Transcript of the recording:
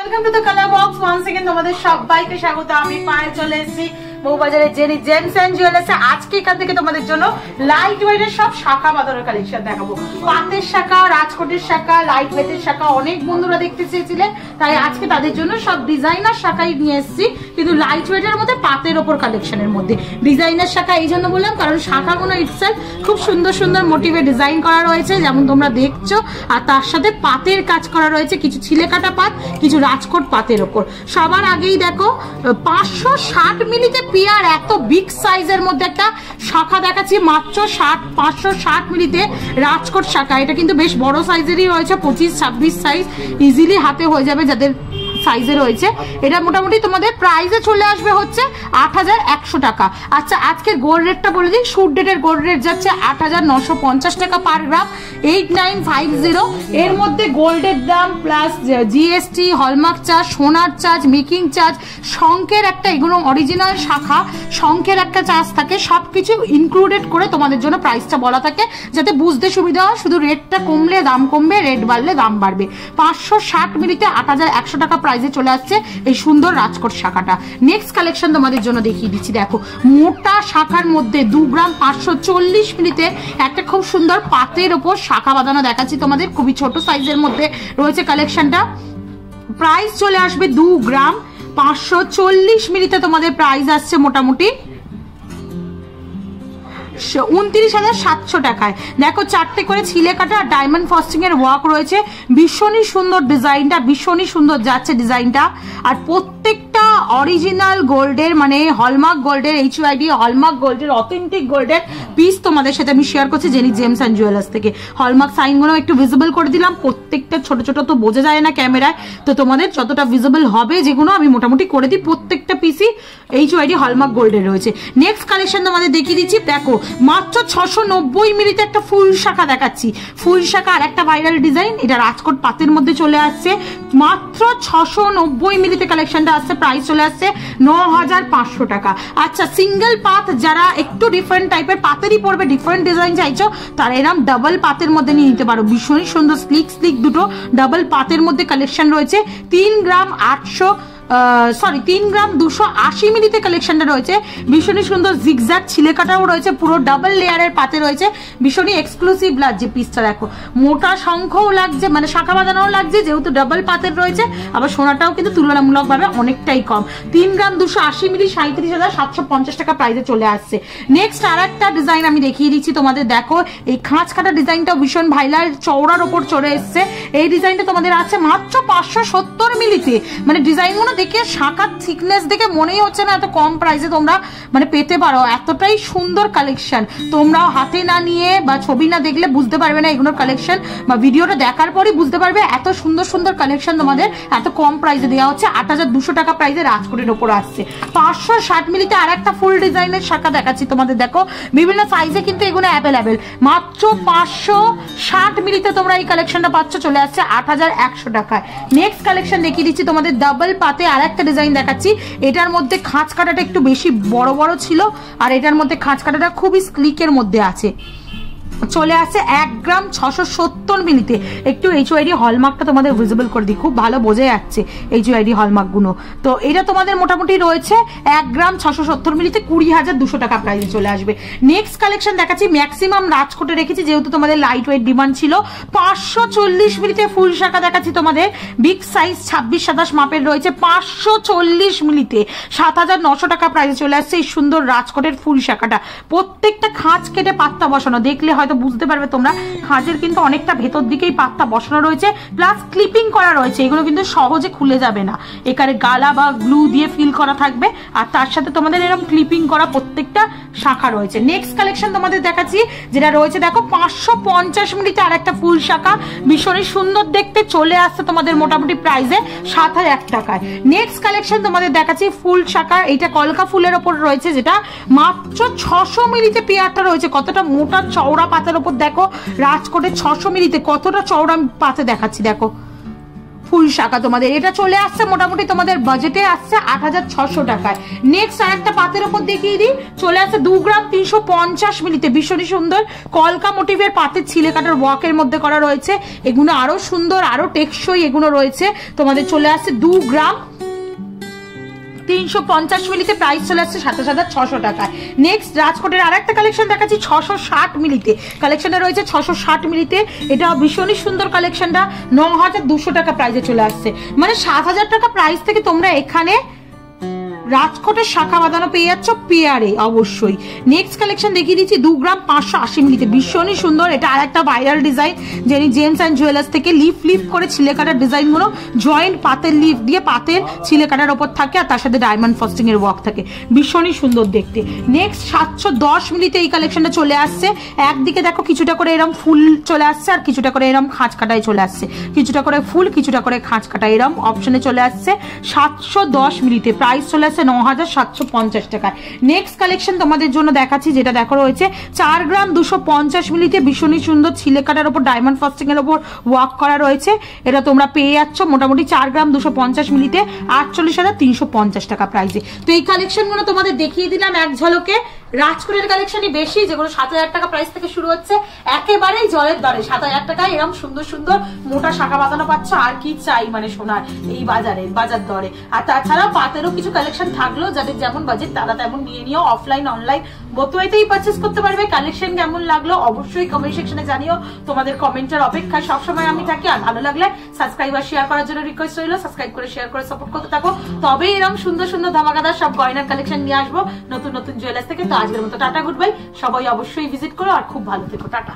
Welcome to the colour box once again তোমাদের সবাইকে স্বাগত। আমি পায়ে চলে এসেছি বউবাজারে জেনি জেমস এন্ড জুয়েলার্সে। আজকে এখান থেকে তোমাদের জন্য লাইট ওয়েটের সব শাখা বাঁধানোর কালেকশন দেখাবো। পাতের শাখা, রাজকোটের শাখা, লাইট ওয়েটের শাখা অনেক বন্ধুরা দেখতে চেয়েছিলেন, তাই আজকে তাদের জন্য সব ডিজাইনার শাখাই নিয়ে এসেছি, কিন্তু লাইট ওয়েটের মধ্যে পাতের ওপর কালেকশনের মধ্যে। ডিজাইনার শাখা এই জন্য বললাম কারণ শাখাগুলো ইটসেলফ খুব সুন্দর সুন্দর মোটিভে ডিজাইন করা রয়েছে, যেমন তোমরা দেখছো, আর তার সাথে পাতের কাজ করা রয়েছে, কিছু ছিলে কাটা পাত, কিছু রাজকোট পাতের ওপর। সবার আগেই দেখো 560 মিলিতে পিয়ার এত বিগ সাইজের মধ্যে একটা শাখা দেখাচ্ছি, মাত্র 560 মিলিতে রাজকোট শাখা। এটা কিন্তু বেশ বড় সাইজেরই রয়েছে, 25-26 সাইজ ইজিলি হাতে হয়ে যাবে যাদের সাইজে রয়েছে। এটা মোটামুটি তোমাদের প্রাইসে চলে আসবে হচ্ছে 8100 টাকা। আচ্ছা, আজকের গোল্ড রেটটা বলে দিই। শুট ডেটের গোল্ড রেট যাচ্ছে 8950 টাকা পার গ্রাম, 8950। এর মধ্যে গোল্ডের দাম প্লাস জিএসটি, হলমার্ক চার্জ, সোনার চার্জ, মেকিং চার্জ, শঙ্কের একটা, এগুলো অরিজিনাল শাখা, শঙ্কের একটা চার্জ থাকে, সবকিছু ইনক্লুডেড করে তোমাদের জন্য প্রাইসটা বলা থাকে যাতে বুঝতে সুবিধা হয়। শুধু রেটটা কমলে দাম কমবে, রেট বাড়লে দাম বাড়বে। 560 মিলিতে 8100 টাকা প্রাইসে চলে আসছে এই সুন্দর রাজকোট শাখাটা। নেক্সট কালেকশন তোমাদের জন্য দেখিয়ে দিচ্ছি। দেখো, মোটা শাখার মধ্যে 2 গ্রাম 540 মিলিতে একটা খুব সুন্দর পাতের ওপর শাখা বাঁধানো দেখাচ্ছি তোমাদের, খুবই ছোট সাইজের মধ্যে রয়েছে কালেকশনটা। প্রাইস চলে আসবে 2 গ্রাম 540 মিলিতে তোমাদের প্রাইস আসছে মোটামুটি 29,700 টাকায়। দেখো, 4টে করে ছিলে কাটা আর ডায়মন্ড ফস্টিং এর ওয়ার্ক রয়েছে, ভীষণই সুন্দর ডিজাইনটা, ভীষণই সুন্দর যাচ্ছে ডিজাইনটা। আর প্রত্যেকটা অরিজিনাল গোল্ডের, মানে হলমার্ক গোল্ডের, HYD হলমার্ক গোল্ডের, অথেন্টিক গোল্ডের পিস তোমাদের সাথে আমি শেয়ার করছি জেনি জেমস এন্ড জুয়েলার্স থেকে। হলমার্ক সাইনগুলো একটু ভিজিবল করে দিলাম, প্রত্যেকটা ছোট ছোট তো বোঝা যায় না ক্যামেরায়, তো তোমাদের যতটা ভিজিবল হবে যেগুলো আমি মোটামুটি করে দিই। প্রত্যেকটা পিসই HYD হলমার্ক গোল্ডের রয়েছে। নেক্সট কালেকশন তোমাদের দেখিয়ে দিচ্ছি। দেখো, মাত্র 690 মিলিতে একটা ফুল শাখা দেখাচ্ছি, ফুল শাখা আর একটা ভাইরাল ডিজাইন, এটা রাজকোট পাতের মধ্যে চলে আসছে। মাত্র 690 মিলিতে কালেকশনটা আসছে, প্রাইস চলে আসছে 9500 টাকা। আচ্ছা, সিঙ্গেল পাত যারা একটু ডিফারেন্ট টাইপের পাতেরই পড়বে, ডিফারেন্ট ডিজাইন চাইছো, তারা এরকম ডাবল পাতের মধ্যে নিয়ে নিতে পারো। ভীষণই সুন্দর স্লিক স্লিক দুটো ডাবল পাতের মধ্যে কালেকশন রয়েছে। 3 গ্রাম 280 মিলিতে কালেকশনটা রয়েছে, ভীষণই সুন্দর জিগজ্যাগ ছিলে কাটাও রয়েছে, পুরো ডাবল লেয়ারের পাতে রয়েছে, ভীষণই এক্সক্লুসিভ লাগছে পিসটা। দেখো, মোটা শঙ্খও লাগছে, মানে শাখা বাঁধানোও লাগছে, যেহেতু ডাবল পাতের রয়েছে, আবার সোনাটাও কিন্তু তুলনামূলকভাবে অনেকটাই কম। 3 গ্রাম 280 মিলি 37,750 টাকা প্রাইসে চলে আসছে। নেক্সট আর একটা ডিজাইন আমি দেখিয়ে দিচ্ছি তোমাদের। দেখো, এই খাঁচ কাটা ডিজাইনটাও ভীষণ ভাইরাল, চওড়ার ওপর চলে এসছে। এই ডিজাইনটা তোমাদের আছে মাত্র 570 মিলিতে। মানে ডিজাইনগুলো দেখে শাখার থিকনেস দেখে মনেই হচ্ছে না এত কম প্রাইসে তোমরা মানে পেতে পারো, এতটাই সুন্দর কালেকশন। তোমরাও হাতে না নিয়ে বা ছবি না দেখলে বুঝতে পারবে না এগুলোর কালেকশন, বা ভিডিওটা দেখার পরই বুঝতে পারবে এত সুন্দর সুন্দর কালেকশন তোমাদের এত কম প্রাইসে দেওয়া হচ্ছে। 8200 টাকা প্রাইসে রাজকোটের ওপর আসছে। 560 মিলিতে আর একটা ফুল ডিজাইনের শাখা দেখাচ্ছি তোমাদের। দেখো, বিভিন্ন সাইজে কিন্তু এগুলো অ্যাভেলেবেল। মাত্র 560 মিলিতে তোমরা এই কালেকশনটা পাচ্ছ, চলে আসছে 8100 টাকায়। নেক্সট কালেকশন দেখিয়ে দিচ্ছি তোমাদের। ডাবল পাতে আর একটা ডিজাইন দেখাচ্ছি, এটার মধ্যে খাঁচ কাটাটা একটু বেশি বড় বড় ছিল, আর এটার মধ্যে খাঁচ কাটাটা খুবই স্লিকের মধ্যে আছে, চলে আসছে 1 গ্রাম 670 মিলিতে। একটু HYD হলমার্কটা তোমাদের ভিজিবল করে দিই, খুব ভালো বোঝা যাচ্ছে HYD হলমার্ক গুলো। তো এটা তোমাদের মোটামুটি রয়েছে 1 গ্রাম 670 মিলিতে 20,200 টাকা প্রাইসে চলে আসবে। নেক্সট কালেকশন দেখাচ্ছি, ম্যাক্সিমাম রাজকোটে রেখেছি যেহেতু তোমাদের লাইট ওয়েট ডিমান্ড ছিল। 540 মিলিতে ফুল শাখা দেখাচ্ছি তোমাদের, বিগ সাইজ 26-27 মাপের রয়েছে। 540 মিলিতে 7,900 টাকা প্রাইসে চলে আসছে এই সুন্দর রাজকোটের ফুল শাখাটা। প্রত্যেকটা খাঁচ কেটে পাত্তা বসানো, দেখলে হয়তো বুঝতে পারবে তোমরা, খাঁজের কিন্তু অনেকটা ভেতর দিকেই পাত্তা বসানো রয়েছে, প্লাস ক্লিপিং করা রয়েছে, এগুলো কিন্তু সহজে খুলে যাবে না। এখানে গালা বা গ্লু দিয়ে ফিল করা থাকবে, আর তার সাথে তোমাদের এরকম ক্লিপিং করা প্রত্যেকটা শাখা রয়েছে। নেক্সট কালেকশন তোমাদের দেখাচ্ছি, যেটা রয়েছে দেখো 550 মিলিতে আর একটা ফুল শাখা, ভীষণই সুন্দর দেখতে, চলে আসছে তোমাদের মোটামুটি প্রাইসে 7000 টাকায়। নেক্সট কালেকশন তোমাদের দেখাচ্ছি ফুল শাখা, এইটা কলকা ফুলের ওপর রয়েছে, যেটা মাত্র 600 মিলিতে পেয়ারটা রয়েছে। কতটা মোটা চওড়া পাতের ওপর দেখো, রাজকোটের 600 মিলিতে কতটা চওড়া পাতে দেখাচ্ছি। দেখো, ফুল শাখা তোমাদের এটা চলে আসছে মোটামুটি তোমাদের বাজেটে আসছে ৮৬০০ টাকায়। নেক্সট আর একটা পাতের উপর দেখিয়ে দিই, চলে আসছে 2 গ্রাম 350 মিলিতে ভীষণই সুন্দর কলকা মোটিভের পাতের ছিলে কাটার ওয়ার্কের মধ্যে করা রয়েছে। এগুলো আরো সুন্দর আরো টেকসই এগুলো রয়েছে তোমাদের। চলে আসছে 2 গ্রাম 350 মিলিতে, প্রাইস চলে আসছে ২৭,৬০০ টাকায়। নেক্সট রাজকোটের আর একটা কালেকশন দেখাচ্ছি 660 মিলিতে, কালেকশনটা রয়েছে 660 মিলিতে। এটা ভীষণই সুন্দর কালেকশনটা ৯,২০০ টাকা প্রাইসে চলে আসছে, মানে ৭,০০০ টাকা প্রাইস থেকে তোমরা এখানে রাজকোটের শাখা বাঁধানো পেয়ে যাচ্ছ পেয়ারে অবশ্যই। নেক্সট কালেকশন দেখিয়ে দিচ্ছি 2 গ্রাম 580 মিলিতে, ভীষণই সুন্দর। এটা আর একটা ভাইরাল ডিজাইন, যিনি জেমস অ্যান্ড জুয়েলার্স থেকে লিফ করে ছিলে কাটার ডিজাইনগুলো জয়েন্ট পাতের লিফ দিয়ে পাতের ছিলে কাটার ওপর থাকে, আর তার সাথে ডায়মন্ড ফস্টিং এর ওয়ার্ক থাকে, ভীষণই সুন্দর দেখতে। নেক্সট 710 মিলিতে এই কালেকশনটা চলে আসছে। একদিকে দেখো কিছুটা করে এরকম ফুল চলে আসছে, আর কিছুটা করে এরকম খাঁজ কাটায় চলে আসছে, কিছুটা করে ফুল কিছুটা করে খাঁজ কাটা এরকম অপশনে চলে আসছে 710 মিলিতে, প্রাইস চলে আসছে ৯,৭৫০ টাকায়। নেক্সট কালেকশন তোমাদের জন্য দেখাচ্ছি, যেটা দেখো রয়েছে 4 গ্রাম 250 মিলিতে, ভীষণই সুন্দর ছিলে কাটার উপর ডায়মন্ড ফস্টিং এর উপর ওয়ার্ক করা রয়েছে। এটা তোমরা পেয়ে যাচ্ছ মোটামুটি 4 গ্রাম 250 মিলিতে ৪৮,৩৫০ টাকা প্রাইসে। তো এই কালেকশনগুলো তোমাদের দেখিয়ে দিলাম এক ঝলকে। রাজকোটের কালেকশনই বেশি, যেগুলো ৭,০০০ টাকা প্রাইস থেকে শুরু হচ্ছে, একেবারেই জলের দরে ৭,০০০ টাকায় এরকম সুন্দর সুন্দর মোটা শাখা বাঁধানো পাচ্ছ। আর কি চাই মানে সোনার এই বাজার দরে। আর তাছাড়া পাতেরও কিছু কালেকশন থাকলো, যাদের যেমন বাজেট তারা তেমন নিয়ে নিও। অফলাইন অনলাইন বোথওয়েতেই পারচেস করতে পারবে। কালেকশন কেমন লাগলো অবশ্যই কমেন্ট সেকশনে জানিও, তোমাদের কমেন্টের অপেক্ষায় সবসময় আমি থাকি। আর ভালো লাগলে সাবস্ক্রাইব আর শেয়ার করার জন্য রিকোয়েস্ট রইলো, সাবস্ক্রাইব করে শেয়ার করে সাপোর্ট করতে থাকো, তবে এরকম সুন্দর সুন্দর ধামাকাদার সব গয়নার কালেকশন নিয়ে আসবো নতুন নতুন জুয়েলার্স থেকে। তো আজকের মতো টাটা, গুড বাই। সবাই অবশ্যই ভিজিট করো আর খুব ভালো থেকো, টাটা।